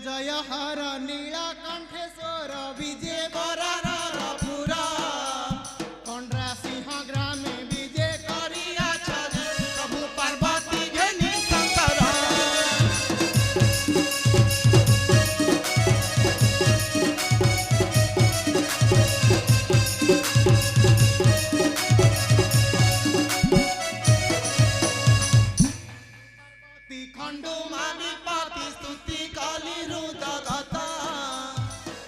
जय हर नीलकंठेश्वर विजय बरार पुरा कंड्रा सिंह ग्रामे विजय करिया प्रभु पार्वती घेनी शंकर खंडू मानी पाती स्तुति काली रुदगत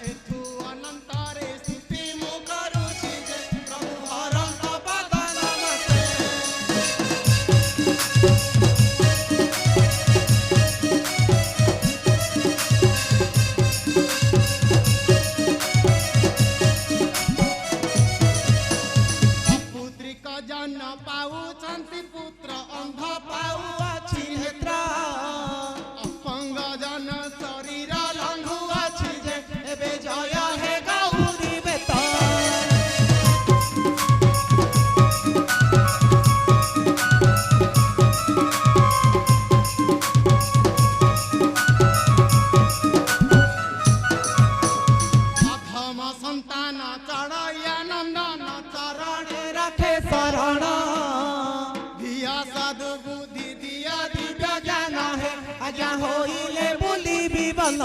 एथु अनंतरे स्तुति मु करूछि जे प्रभु हरंत पद नमस्ते पुत्रिक जन पाऊ शांति पुत्र अंध पाऊ अछि नेत्र अपंग जन शरीर लंघु अछि जे एबे जय हे गौरी बेत अधम संतान चढ़ैया नंदन चरणे रखे शरण धिया साधु बुद्धि दिया दिव्य ज्ञान है आजा होइले बोली विबल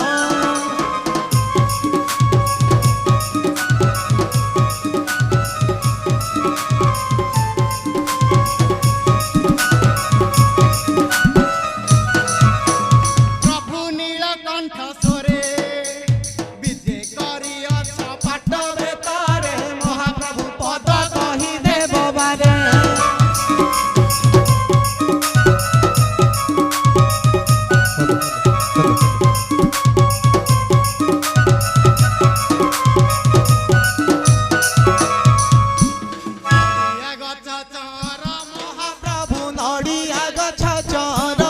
प्रभु नीलकंठ सोरे विजय करिया छपाट बेतारे महाप्रभु पद कहि देव बारे महाप्रभु नड़िया गछ चर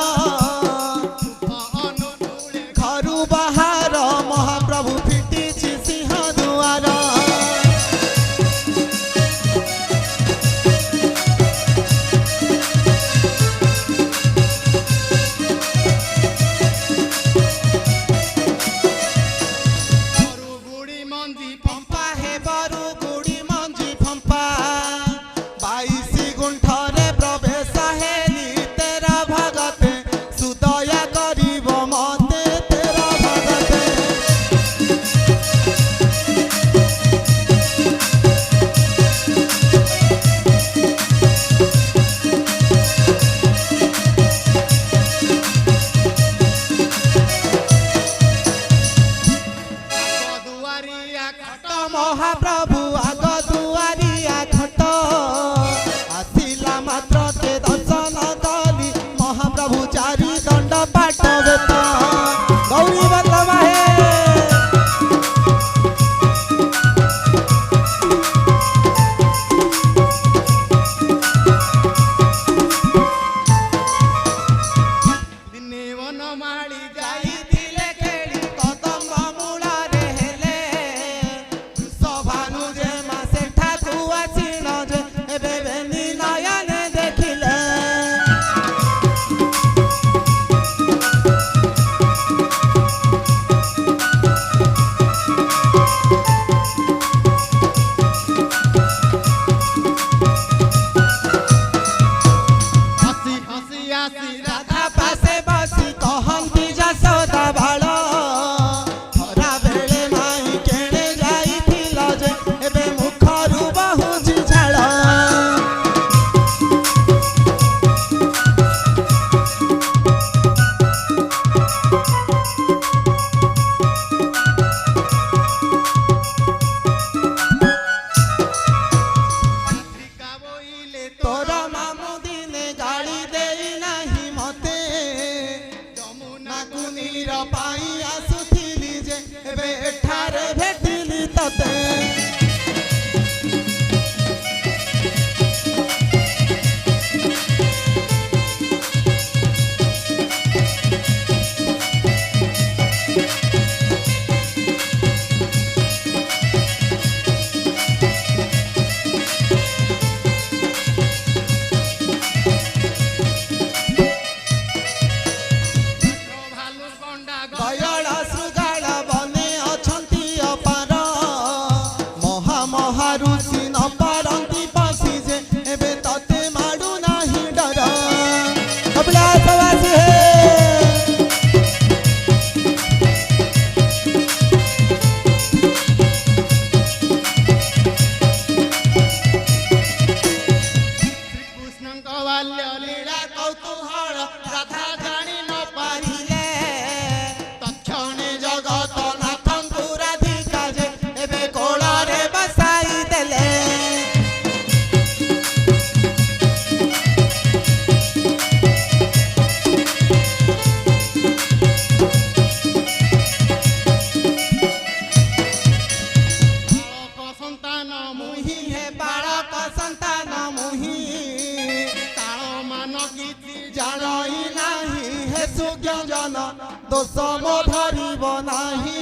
घरु बाहर महाप्रभु फिटिछि सिंह दुआर बरु गुड़ी मंजी फंपा हे बरु गुड़ी मंजी फंपा 22 गुंठरे प्रवेश हेली तेरा भगते सुदया करिब मते तेरा भगते दुआरिया खट महाप्रभु आग दुआरिया खट आसिला मात्र ते दर्शन कली महाप्रभु चारि दंड पाठ बेत गौरी बल्लभ हे दिने वन माली जाइथिले खेली कदम्ब मूଳରେ हेले सभानु जे मासे ठाकु आसिन जे एबे बेनी नयने देखिले हसी हसी आसी राधा पासे बसी कहंती जसोदा भाळ खरा बेले माई केणे जाइथिल जे एबे मुखरु बहुची झाळ तोर मामू दिने गाड़ी देई नाही मते जमुना कुनीर पाई आसुथिली जे एबे एठारे भेटिली तते भालू कंडा दयाला সম ধরিব নাহি